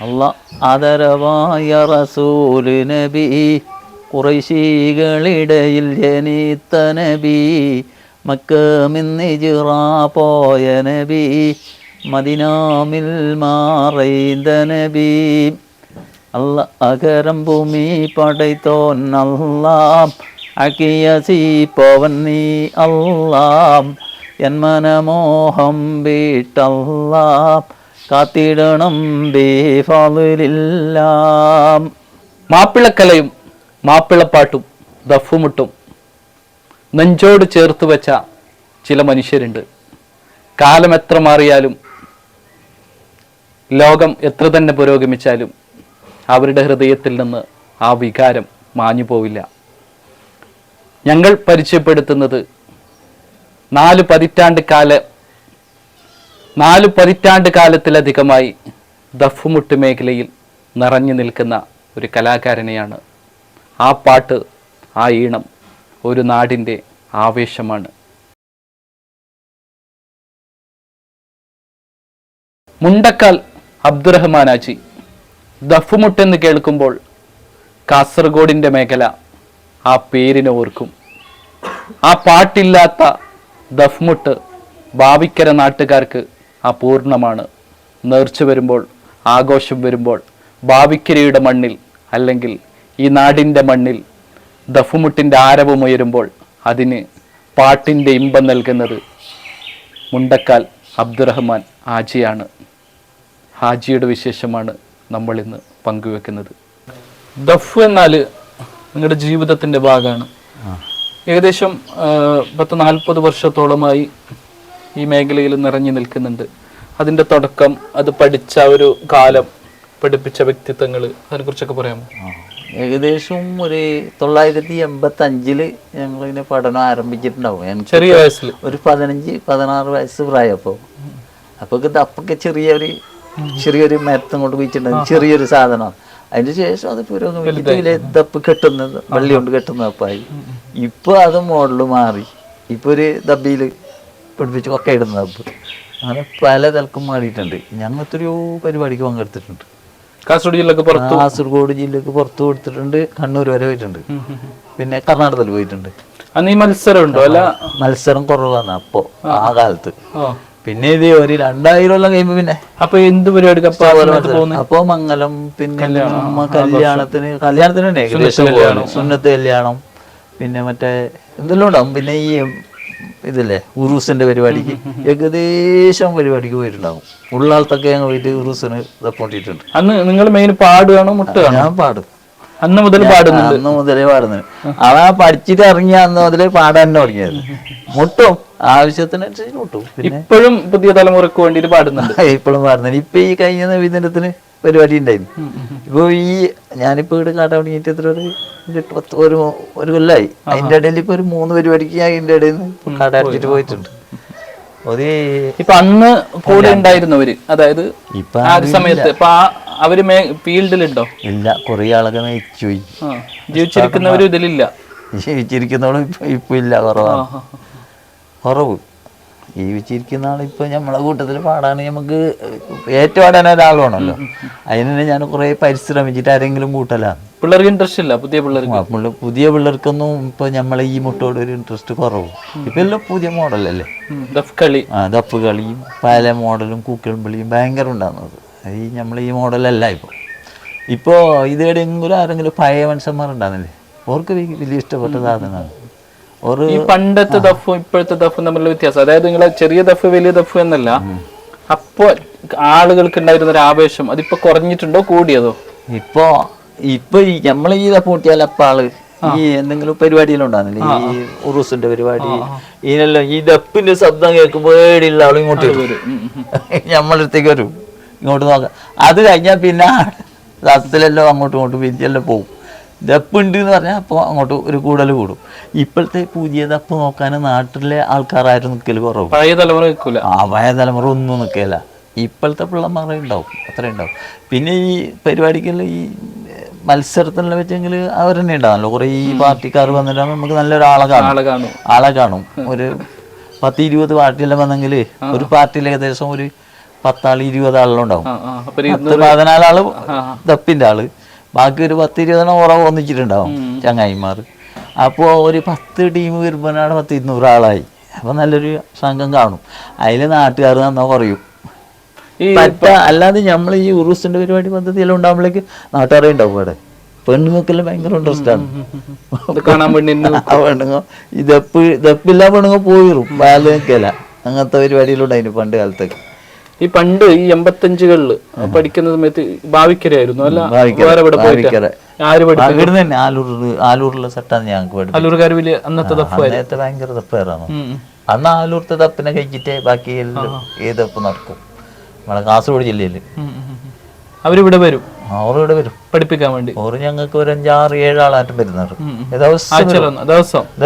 അല്ലാ ആദരവായ റസൂല് നബി, ഖുറൈശികളിടയിൽ ജനിത്ത നബി, മക്കമിന്ന് ഹിജ്റ പോയ നബി, മദീനാമിൽ മറൈந்த നബി. അല്ലാ അകരം ഭൂമി പടൈത്തോൻ അല്ലാം, അക്കിയ സീപ്പവൻ നീ അല്ലാം, എൻ മനമോഹം വീട്ടല്ലാം, കാത്തിടണം ബേഫാളില്ലാം. മാപ്പിളക്കലയും മാപ്പിളപ്പാട്ടും ദഫുമുട്ടും നെഞ്ചോട് ചേർത്ത് വെച്ച ചില മനുഷ്യരുണ്ട്. കാലം എത്ര മാറിയാലും ലോകം എത്ര തന്നെ പുരോഗമിച്ചാലും അവരുടെ ഹൃദയത്തിൽ നിന്ന് ആ വികാരം മാഞ്ഞു പോവില്ല. ഞങ്ങൾ പരിചയപ്പെടുത്തുന്നത് 4 പതിറ്റാണ്ട് കാലത്തിലധികമായി ദഫുമുട്ട് മേഖലയിൽ നിറഞ്ഞു നിൽക്കുന്ന ഒരു കലാകാരനെയാണ്. ആ പാട്ട്, ആ ഈണം ഒരു നാടിൻ്റെ ആവേശമാണ്. മുണ്ടക്കാൽ അബ്ദുറഹ്മാൻ ഹാജി. ദഫുമുട്ടെന്ന് കേൾക്കുമ്പോൾ കാസർഗോഡിൻ്റെ മേഖല ആ പേരിനെ ഓർക്കും. ആ പാട്ടില്ലാത്ത ദഫ്മുട്ട് ഭാവിക്കര നാട്ടുകാർക്ക് അപൂർണമാണ്. നേർച്ച വരുമ്പോൾ, ആഘോഷം വരുമ്പോൾ, ഭാവിക്കരയുടെ മണ്ണിൽ അല്ലെങ്കിൽ ഈ നാടിൻ്റെ മണ്ണിൽ ദഫുമുട്ടിൻ്റെ ആരവമുയരുമ്പോൾ അതിന് പാട്ടിൻ്റെ ഇമ്പം നൽകുന്നത് മുണ്ടക്കാൽ അബ്ദുറഹ്മാൻ ഹാജിയാണ്. ഹാജിയുടെ വിശേഷമാണ് നമ്മൾ ഇന്ന് പങ്കുവെക്കുന്നത്. ദഫ് എന്നാൽ നിങ്ങളുടെ ജീവിതത്തിൻ്റെ ഭാഗമാണ്. ഏകദേശം 40 വർഷത്തോളമായി ഈ മേഖലയിൽ നിറഞ്ഞു നിൽക്കുന്നുണ്ട്. അതിൻ്റെ തുടക്കം, അത് പഠിച്ച ഒരു കാലം, പഠിപ്പിച്ച വ്യക്തിത്വങ്ങൾ, അതിനെക്കുറിച്ചൊക്കെ പറയാമോ? ഏകദേശം ഒരു 985 ഞങ്ങളിങ്ങനെ പഠനം ആരംഭിച്ചിട്ടുണ്ടാവും. ചെറിയ വയസ്സിൽ ഒരു 15-16 വയസ്സ് പ്രായം. അപ്പോൾ ദപ്പൊക്കെ ചെറിയൊരു മരത്തും കൊണ്ട് വെച്ചിട്ടുണ്ടാവും, ചെറിയൊരു സാധനം. അതിന് ശേഷം അത് പുരോഗമിച്ചിട്ട് ദപ്പ് കെട്ടുന്നത്, വള്ളി കൊണ്ട് കെട്ടുന്ന ദപ്പായി. ഇപ്പൊ അത് മോഡല് മാറി, ഇപ്പൊ ഒരു ദബിയിൽ പഠിപ്പിച്ച് ഒക്കെ ഇടുന്ന ദപ്പ്. അങ്ങനെ പല തലക്കും മാറിയിട്ടുണ്ട്. ഞങ്ങൾ എത്രയോ പരിപാടിക്ക് പങ്കെടുത്തിട്ടുണ്ട്. കാസർഗോഡ് ജില്ലക്ക് പുറത്ത് കൊടുത്തിട്ടുണ്ട്, കണ്ണൂർ വരെ പോയിട്ടുണ്ട്, പിന്നെ കർണാടകത്തിൽ പോയിട്ടുണ്ട്. മത്സരം കുറവാണ് അപ്പോ ആ കാലത്ത്. പിന്നെ ഇത് ഒരു 2000 കൊല്ലം കഴിയുമ്പോ പിന്നെ അപ്പൊ എന്ത് പരിപാടി അപ്പൊ മംഗലം, പിന്നെ കല്യാണത്തിന് തന്നെ ഏകദേശം സുന്നത്ത് കല്യാണം, പിന്നെ മറ്റേ എന്തെല്ലാം ഉണ്ടാവും. പിന്നെ ഈ ഇതില്ലേ ഉറൂസിന്റെ പരിപാടിക്ക് ഏകദേശം പരിപാടിക്ക് പോയിട്ടുണ്ടാവും. ഉള്ളാളത്തൊക്കെ ഞങ്ങൾ പോയിട്ട് ഉറൂസിന് തപ്പോണ്ടിട്ടുണ്ട്. അന്ന് നിങ്ങൾ മെയിൻ പാടുകയാണോ മുട്ടുകയാണോ? ഞാൻ പാടും. അന്ന് മുതലേ പാടുന്നത്. അവൻ പഠിച്ചിട്ട് ഇറങ്ങിയ അന്ന് മുതലേ പാടാൻ തന്നെ തുടങ്ങിയത്. മുട്ടും, ആവശ്യത്തിനനുസരിച്ച് മുട്ടും. പിന്നെ ഇപ്പോഴും പുതിയ തലമുറക്ക് വേണ്ടിട്ട് പാടുന്നുണ്ട്. ഇപ്പോഴും പാടുന്നുണ്ട്. ഇപ്പൊ ഈ കഴിഞ്ഞ നബിദിനത്തിന് പരിപാടി ഉണ്ടായിരുന്നു. ഇപ്പൊ ഞാനിപ്പോ ഇവിടെ കാട്ടാൻ തുടങ്ങിയിട്ട് എത്ര ഒരു കൊല്ലായി. അതിന്റെ ഇടയിൽ ഇപ്പൊ ഒരു 3 പരിപാടിക്ക് അതിന്റെ ഇടയിൽ നിന്ന് കാട അടിച്ചിട്ട് പോയിട്ടുണ്ട്. ഇപ്പൊ അന്ന് കൂടെ ഉണ്ടായിരുന്നവര്, അതായത് ഇപ്പൊ ആ ഒരു സമയത്ത് ഇപ്പൊ അവര് ഫീൽഡിലുണ്ടോ? ഇല്ല, കുറെ ആളൊക്കെ മരിച്ചുപോയി. ജീവിച്ചിരിക്കുന്നവരും ഇതിലില്ല. ജീവിച്ചിരിക്കുന്നവളും ഇപ്പൊ ഇല്ല, കുറവ്. ജീവിച്ചിരിക്കുന്ന ആളിപ്പോ നമ്മളെ കൂട്ടത്തിൽ പാടാൻ നമുക്ക് ഏറ്റുപാടാൻ ഒരാൾ വേണമല്ലോ. അതിന് തന്നെ ഞാൻ കുറെ പരിശ്രമിച്ചിട്ട് ആരെങ്കിലും കൂട്ടലാണ്. പിള്ളേർക്ക് ഇൻട്രസ്റ്റ് ഇല്ല. പുതിയ പിള്ളേർക്കൊന്നും ഇപ്പൊ നമ്മളെ ഈ മുട്ടോട് ഒരു ഇൻട്രസ്റ്റ് കുറവ്. ഇപ്പൊ എല്ലാം പുതിയ മോഡലല്ലേ, ദഫ് കളിയും പല മോഡലും കൂക്കളും വിളിയും ഭയങ്കര ഉണ്ടാകുന്നത്. ഈ നമ്മളെ ഈ മോഡലല്ല ഇപ്പോ ഇതെവിടെയെങ്കിലും ആരെങ്കിലും പഴയ മനുഷ്യന്മാരുണ്ടാകുന്നില്ലേ, അവർക്ക് വലിയ ഇഷ്ടപ്പെട്ട സാധനമാണ്. ഈ പണ്ടത്തെ ദഫും ഇപ്പോഴത്തെ ദഫും തമ്മിലുള്ള വ്യത്യാസം, അതായത് നിങ്ങളെ ചെറിയ ദഫ് വലിയ ദഫ് എന്നല്ല, അപ്പൊ ആളുകൾക്ക് ഉണ്ടായിരുന്ന ഒരു ആവേശം അതിപ്പോ കുറഞ്ഞിട്ടുണ്ടോ കൂടിയതോ? ഇപ്പൊ നമ്മളെ ഈ ദഫ് കൂട്ടിയാൽ അപ്പൊ ആള് ഈ എന്തെങ്കിലും പരിപാടിയിലുണ്ടാകുന്നില്ലേ, ഈ ഉറൂസിന്റെ പരിപാടി, ഇതിനെല്ലാം ഈ ദപ്പിന്റെ ശബ്ദം കേൾക്കുമ്പോ ഏടിയുള്ള ആളും ഇങ്ങോട്ട് വരും, നമ്മളടുത്തേക്ക് വരും, ഇങ്ങോട്ട് നോക്കാം. അത് കഴിഞ്ഞാൽ പിന്നെ ദഫത്തിലെല്ലാം അങ്ങോട്ടും ഇങ്ങോട്ടും വിരിച്ചെല്ലാം പോകും. ദപ്പുണ്ട് എന്ന് പറഞ്ഞാൽ അപ്പോൾ അങ്ങോട്ട് ഒരു കൂടുതൽ കൂടും. ഇപ്പോഴത്തെ പുതിയ ദപ്പ് നോക്കാൻ നാട്ടിലെ ആൾക്കാരാരും നിൽക്കൽ കുറവ്. പഴയ തലമുറ നിൽക്കില്ല. പഴയ തലമുറ ഒന്നും നിൽക്കില്ല. ഇപ്പോഴത്തെ പിള്ളമാരെ ഉണ്ടാവും, അത്ര ഉണ്ടാവും. പിന്നെ ഈ പരിപാടിക്കെല്ലാം ഈ മത്സരത്തിനുള്ള വെച്ചെങ്കിൽ അവർ തന്നെ ഉണ്ടാവുമല്ലോ. കുറേ ഈ പാർട്ടിക്കാർ വന്നിട്ടാകുമ്പോൾ നമുക്ക് നല്ലൊരാളെ കാണും. ഒരു 10-20 പാർട്ടിയെല്ലാം വന്നെങ്കിൽ ഒരു പാർട്ടിയിൽ ഏകദേശം ഒരു 10 ആള് 20 ആളെല്ലാം ഉണ്ടാവും. അപ്പൊ 14 ആള് ദപ്പിന്റെ ആള്, ബാക്കി ഒരു 10-20 ഉറവ് ഒന്നിച്ചിട്ടുണ്ടാവും ചങ്ങായിമാർ. അപ്പോൾ ഒരു 10 ടീം വരുമ്പോഴാണ് 100-200 ആളായി. അപ്പോൾ നല്ലൊരു സംഘം കാണും. അതിൽ നാട്ടുകാർ നന്നാ കുറയും. അല്ലാതെ നമ്മൾ ഈ ഉറൂസിന്റെ പരിപാടി പദ്ധതിയെല്ലാം ഉണ്ടാകുമ്പോഴേക്ക് നാട്ടുകാരെ ഉണ്ടാവും അവിടെ. പെണ്ണുങ്ങൾക്കെല്ലാം ഭയങ്കര ഇൻട്രസ്റ്റ് ആണ് പെണ്ണുങ്ങൾ. ഈ ദപ്പില്ല പെണ്ണുങ്ങൾ പോയിരും വയല് നിൽക്കല. അങ്ങനത്തെ പരിപാടിയിലുണ്ടായിരുന്നു പണ്ട് കാലത്തൊക്കെ. ഈ പണ്ട് ഈ 85-കളില് പഠിക്കുന്ന സമയത്ത് ഭാവിക്കരായിരുന്നു അല്ല? തന്നെ ആലൂരിലെ സെറ്റാണ് ഞങ്ങൾക്ക്. ആലൂർക്കാർ വലിയ അന്നത്തെ നേരത്തെ ഭയങ്കര ദപ്പായിരുന്നു. അന്ന് ആലൂർത്തെ ദപ്പിനെ കഴിച്ചിട്ടേ ബാക്കി എല്ലാം ഈ ദപ്പ് നടക്കും. നമ്മളെ കാസർഗോഡ് ജില്ലയില് അവരിവിടെ വരും. അവരിവിടെ വരും പഠിപ്പിക്കാൻ വേണ്ടി. ഓറ് ഞങ്ങൾക്ക് ഒരു 5-6-7 ആളായിട്ടും വരുന്നുണ്ട്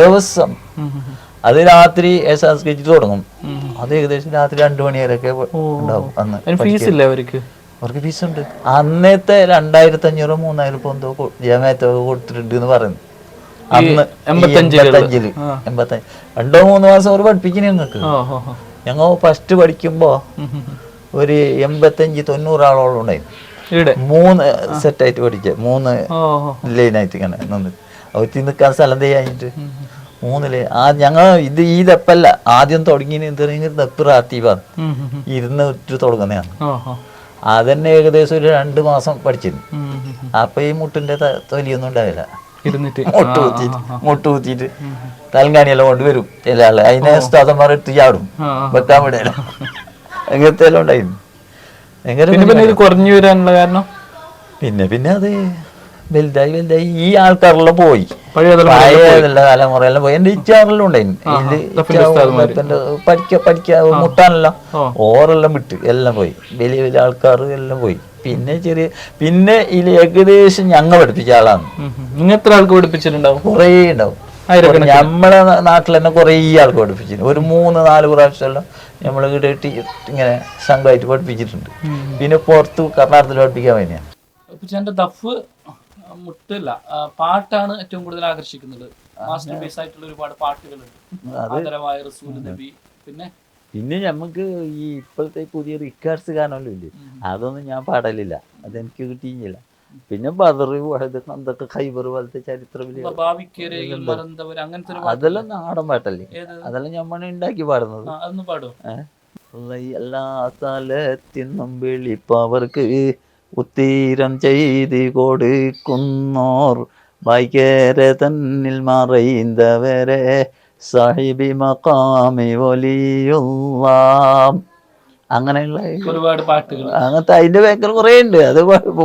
ദിവസം. അത് രാത്രി സംസ്കരിച്ചിട്ട് തുടങ്ങും. അത് ഏകദേശം രാത്രി 2 മണി വരെയൊക്കെ ഉണ്ടാവും. അന്ന് ഫീസ് ഇല്ല അവർക്ക്? അവർക്ക് ഫീസ് ഉണ്ട്. അന്നത്തെ 2500-3000 എന്തോ ജമാഅത്ത് കൊടുത്തിട്ടുണ്ട് എന്ന് പറയുന്നു. അന്ന് 85-ല് 2-3 മാസം അവർ പഠിപ്പിക്കുന്നു ഞങ്ങൾക്ക്. ഞങ്ങൾ ഫസ്റ്റ് പഠിക്കുമ്പോ ഒരു 85-90 ആളോളം ഉണ്ടായിരുന്നു. 3 സെറ്റായിട്ട് പഠിക്ക, 3 ലൈനായിട്ട് ഇങ്ങനെ നിന്ന് അവർക്ക് നിൽക്കാൻ സ്ഥലം ചെയ്യാഞ്ഞിട്ട് 3 ഞങ്ങൾ ഇത് ഈ ദപ്പല്ല ആദ്യം തുടങ്ങി ദപ്പ് റാത്തീവാണ്, ഇരുന്ന് ഇട്ട് തുടങ്ങുന്നതാണ്. അതന്നെ ഏകദേശം ഒരു 2 മാസം പഠിച്ചിരുന്നു. അപ്പൊ ഈ മുട്ടിന്റെ തൊലിയൊന്നും ഉണ്ടാവില്ല. മുട്ട് കുത്തിയിട്ട് തലങ്കാണിയെല്ലാം കൊണ്ടുവരും ചില ആള്. അതിനെ ഉസ്താദന്മാർ എടുത്ത് ചാടും, വെക്കാൻ വിടല. അങ്ങനത്തെ എല്ലാം ഉണ്ടായിരുന്നു. കുറഞ്ഞു വരാനുള്ള കാരണം പിന്നെ അത് വലുതായി ഈ ആൾക്കാരെല്ലാം പോയി. പഴയതല്ല തലമുറയെല്ലാം പോയി. എന്റെ ഇച്ചാറെല്ലാം ഉണ്ടായിരുന്നു. പഠിക്കാ മുട്ടാനെല്ലാം ഓറെല്ലാം വിട്ട് എല്ലാം പോയി. വലിയ വലിയ ആൾക്കാർ എല്ലാം പോയി. പിന്നെ ഇതിൽ ഏകദേശം ഞങ്ങൾ പഠിപ്പിച്ച ആളാണ്. എത്ര ആൾക്ക് പഠിപ്പിച്ചിട്ടുണ്ടാവും? കുറേ ഉണ്ടാവും. നമ്മളെ നാട്ടിൽ തന്നെ കുറേ ആൾക്ക് പഠിപ്പിച്ചിട്ടുണ്ട്. ഒരു 3-4 പ്രാവശ്യമെല്ലാം നമ്മൾ ഇങ്ങനെ സംഘമായിട്ട് പഠിപ്പിച്ചിട്ടുണ്ട്. പിന്നെ പുറത്ത് കർണാടകത്തിൽ പഠിപ്പിക്കാൻ വേണ്ടിയാണ്. ദഫ് മുട്ടല്ല, പാട്ടാണ് ഏറ്റവും കൂടുതൽ ആകർഷിക്കുന്നത്. മാസ്റ്റർ പീസ് ആയിട്ടുള്ള ഒരുപാട് പാട്ടുകളുണ്ട്. പിന്നെ നമുക്ക് ഈ ഇപ്പോഴത്തെ പുതിയ റിക്കാർഡ്സ് ഗാനമല്ലോ ഇല്ലേ, അതൊന്നും ഞാൻ പാടലില്ല, അതെനിക്ക് കിട്ടിയില്ല. പിന്നെ ബദർ എന്തൊക്കെ ഖൈബർ പോലത്തെ ചരിത്രത്തില് അതെല്ലാം നാടൻ പാട്ടല്ലേ, അതെല്ലാം ഞമ്മണ് ഉണ്ടാക്കി പാടുന്നത്. എല്ലാ സ്ഥലത്തിനും വിളിപ്പവർക്ക് ഉത്തീരം ചെയ്ത് കൊടുക്കുന്നോർ വൈകേര തന്നിൽ മറയുന്നവരെ സാഹിബി മഖാമി വലിയുള്ള അങ്ങനെയുള്ള ഒരുപാട് പാട്ടുകൾ. അങ്ങനത്തെ അതിന്റെ ഭയങ്കര കുറെ ഉണ്ട്. അത്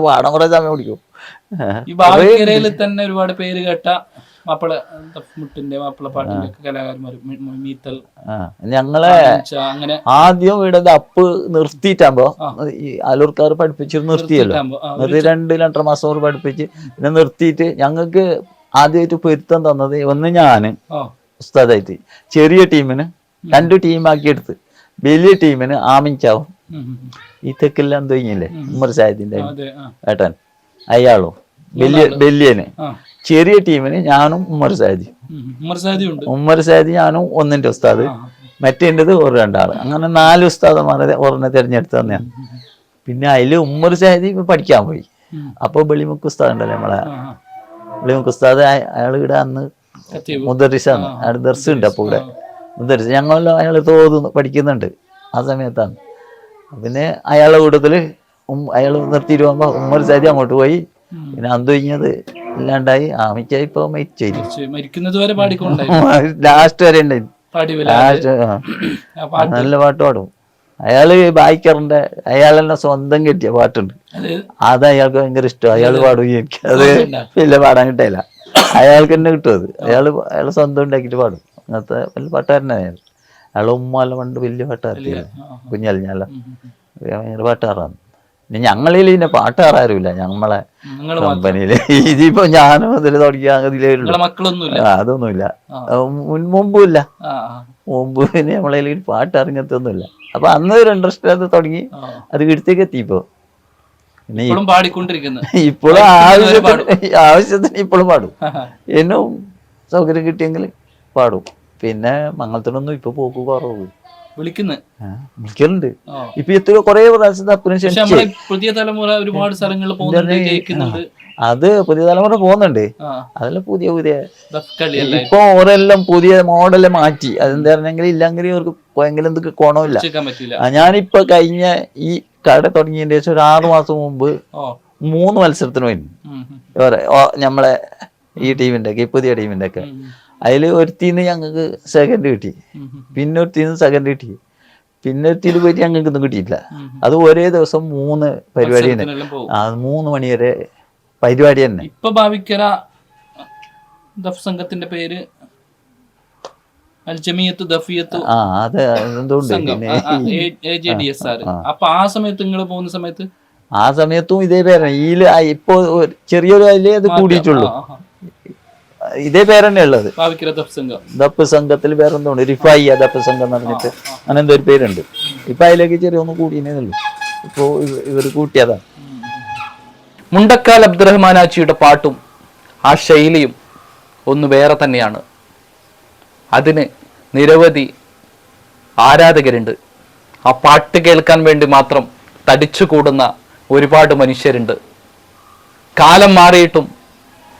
പാടാൻ കുറെ സമയം പിടിക്കും. ഈ ഭാവിക്കരയിൽ തന്നെ ഒരുപാട് പേര് കേട്ട മാപ്പിളപ്പാട്ടിന്റെ കലാകാരന്മാര് ഞങ്ങളെ ആദ്യം ഇവിടെ ദപ്പ് നിർത്തിയിട്ടാകുമ്പോ ഈ ആലൂർക്കാർ പഠിപ്പിച്ച് നിർത്തിയല്ലോ, അത് 2-2.5 മാസം പഠിപ്പിച്ച് പിന്നെ നിർത്തിയിട്ട് ഞങ്ങൾക്ക് ആദ്യമായിട്ട് പൊരുത്തം തന്നത് ഒന്ന് ഞാന് ഉസ്താദായിട്ട് ചെറിയ ടീമിന് 2 ടീമാക്കി എടുത്ത്, വലിയ ടീമിന് ആമിൻചാവും ഈ തെക്കെല്ലാം തൊഴിഞ്ഞില്ലേ ഉമ്മർ സാഹിദിന്റെ ഏട്ടൻ അയാളും വലിയന്, ചെറിയ ടീമിന് ഞാനും ഉമ്മർ സാഹിദി ഞാനും ഒന്നിന്റെ ഉസ്താദ്, മറ്റേണ്ടത് ഒരു 2 ആള്. അങ്ങനെ 4 ഉസ്താദന്മാരെ ഒരെണ്ണം തിരഞ്ഞെടുത്ത് തന്നെയാണ്. പിന്നെ അതില് ഉമ്മർ സാഹിദി പഠിക്കാൻ പോയി. അപ്പൊ ബളിമുക്ക് ഉസ്താദ് ഉണ്ടല്ലോ നമ്മളെ ബളിമുക്ക് ഉസ്താദ്, അയാൾ ഇവിടെ അന്ന് മുദർരിസാണ്, അയാൾ ദർസ് ഉണ്ട്. അപ്പൊ ഇവിടെ മുദർരിസ് ഞങ്ങളെല്ലാം അയാൾ തോന്നുന്നു പഠിക്കുന്നുണ്ട് ആ സമയത്താണ്. പിന്നെ അയാളുടെ കൂട്ടത്തില് അയാൾ നിർത്തിയിട്ട് പോകുമ്പോ ഉമ്മർ സാഹിദി അങ്ങോട്ട് പോയി. പിന്നെ അന്ത് കഴിഞ്ഞത് ഇല്ലാണ്ടായി. ആമിച്ചായി ഇപ്പൊ ലാസ്റ്റ് വരെ ഉണ്ടായിരുന്നു. നല്ല പാട്ട് പാടും അയാള്. ബായിക്കറിന്റെ അയാളെന്നെ സ്വന്തം കെട്ടിയ പാട്ടുണ്ട്, അത് അയാൾക്ക് ഭയങ്കര ഇഷ്ടം. അയാൾ പാടും, എനിക്ക് അത് വലിയ പാടാൻ കിട്ടില്ല. അയാൾക്ക് തന്നെ കിട്ടും അത്. അയാള് സ്വന്തം ഉണ്ടാക്കിയിട്ട് പാടും. അങ്ങനത്തെ വലിയ പാട്ടുകാരനാണ് അയാൾ. അയാളെ ഉമ്മാല പണ്ട് വലിയ പാട്ടുകാരത്തില്ല, കുഞ്ഞലിഞ്ഞല്ല ഭയങ്കര പാട്ടുകാരാണ്. പിന്നെ ഞങ്ങളിൽ പിന്നെ പാട്ടുകാരാരുമില്ല നമ്മളെ കമ്പനിയില്. ഇതിപ്പോ ഞാനും അതിൽ തുടങ്ങിയ അതൊന്നുമില്ല, മുമ്പുമില്ല. മുമ്പ് പിന്നെ നമ്മളെ പാട്ട് അറിഞ്ഞത്തൊന്നുമില്ല. അപ്പൊ അന്ന് ഒരു ഇൻട്രസ്റ്റ് അത് തുടങ്ങി, അത് ഇടത്തേക്ക് എത്തിയപ്പോ പിന്നെ ഇപ്പോഴും ആവശ്യത്തിന് ഇപ്പോഴും പാടും. എന്നും സൗകര്യം കിട്ടിയെങ്കിൽ പാടും. പിന്നെ മംഗളത്തിനൊന്നും ഇപ്പൊ പോക്ക് കുറവ്. വിളിക്കുന്നത് വിളിക്കലുണ്ട്. ഇപ്പൊ എത്രയോ കുറെ പ്രാവശ്യം ദപ്പിന് നമ്മളെ പുതിയ തലമുറ ഒരുപാട് സ്ഥലങ്ങളിൽ പോകുന്നുണ്ട്, ജയിക്കുന്നുണ്ട്. അത് പുതിയ തലമുറ പോകുന്നുണ്ട്. അതെല്ലാം പുതിയ കളി ഇപ്പൊ ഓരെല്ലാം പുതിയ മോഡല് മാറ്റി. അതെന്താ പറഞ്ഞെങ്കിൽ ഇല്ലെങ്കിൽ അവർക്ക് പോയെങ്കിലും എന്തൊക്കെ കോണമില്ല. ഞാനിപ്പോ കഴിഞ്ഞ ഈ കട തുടങ്ങിയതിന്റെ ശേഷം ഒരു 6 മാസം മുമ്പ് 3 മത്സരത്തിന് പോയി. നമ്മളെ ഈ ടീമിന്റെ ഒക്കെ, പുതിയ ടീമിന്റെ ഒക്കെ. അതില് ഒരുത്തിന്ന് ഞങ്ങൾക്ക് സെക്കൻഡ് കിട്ടി, പിന്നെ ഒരുത്തിന്ന് സെക്കൻഡ് കിട്ടി, പിന്നെ ഒരുത്തിയിൽ പോയിട്ട് ഞങ്ങൾക്ക് ഒന്നും കിട്ടിയിട്ടില്ല. അത് ഒരേ ദിവസം 3 പരിപാടി തന്നെ. 3 മണി വരെ പരിപാടി തന്നെ. ഇപ്പൊ ഭാവിക്കര ദഫ് സംഘത്തിന്റെ പേര് അൽജമിയത്ത് ദഫിയത്ത് അപ്പൊ ആ സമയത്ത് നിങ്ങൾ പോകുന്ന സമയത്ത് ആ സമയത്തും ഇതേ പേരാണ്. ഇപ്പൊ ചെറിയൊരു അതിലേ അത് കൂടിയിട്ടുള്ളൂ. ഇതേ പേരെന്നെ ഉള്ളത്. ദപ്പ് സംഘത്തിൽ വേറെന്തോണ്ട് റിഫായിയ ദപ്പ് സംഘം എന്ന് പറഞ്ഞിട്ട് അങ്ങനെ എന്തോ ഒരു പേരുണ്ട്. ഇപ്പൊ അതിലേക്ക് ചെറിയൊന്ന് കൂടിയേ ഉള്ളൂ. ഇപ്പൊ ഇവർ കൂട്ടിയതാ. മുണ്ടക്കാൽ അബ്ദുറഹ്മാനാച്ചിയുടെ പാട്ടും ആ ശൈലിയും ഒന്ന് വേറെ തന്നെയാണ്. അതിന് നിരവധി ആരാധകരുണ്ട്. ആ പാട്ട് കേൾക്കാൻ വേണ്ടി മാത്രം തടിച്ചുകൂടുന്ന ഒരുപാട് മനുഷ്യരുണ്ട്. കാലം മാറിയിട്ടും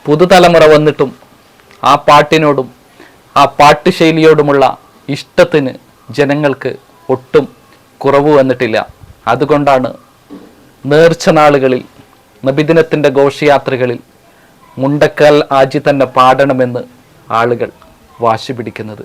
പുതുതലമുറ വന്നിട്ടും ആ പാട്ടിനോടും ആ പാട്ട് ശൈലിയോടുമുള്ള ഇഷ്ടത്തിന് ജനങ്ങൾക്ക് ഒട്ടും കുറവ് വന്നിട്ടില്ല. അതുകൊണ്ടാണ് നേർച്ച നാളുകളിൽ, നബിദിനത്തിൻ്റെ ഘോഷയാത്രകളിൽ മുണ്ടക്കാൽ ആജി തന്നെ പാടണമെന്ന് ആളുകൾ വാശി പിടിക്കുന്നത്.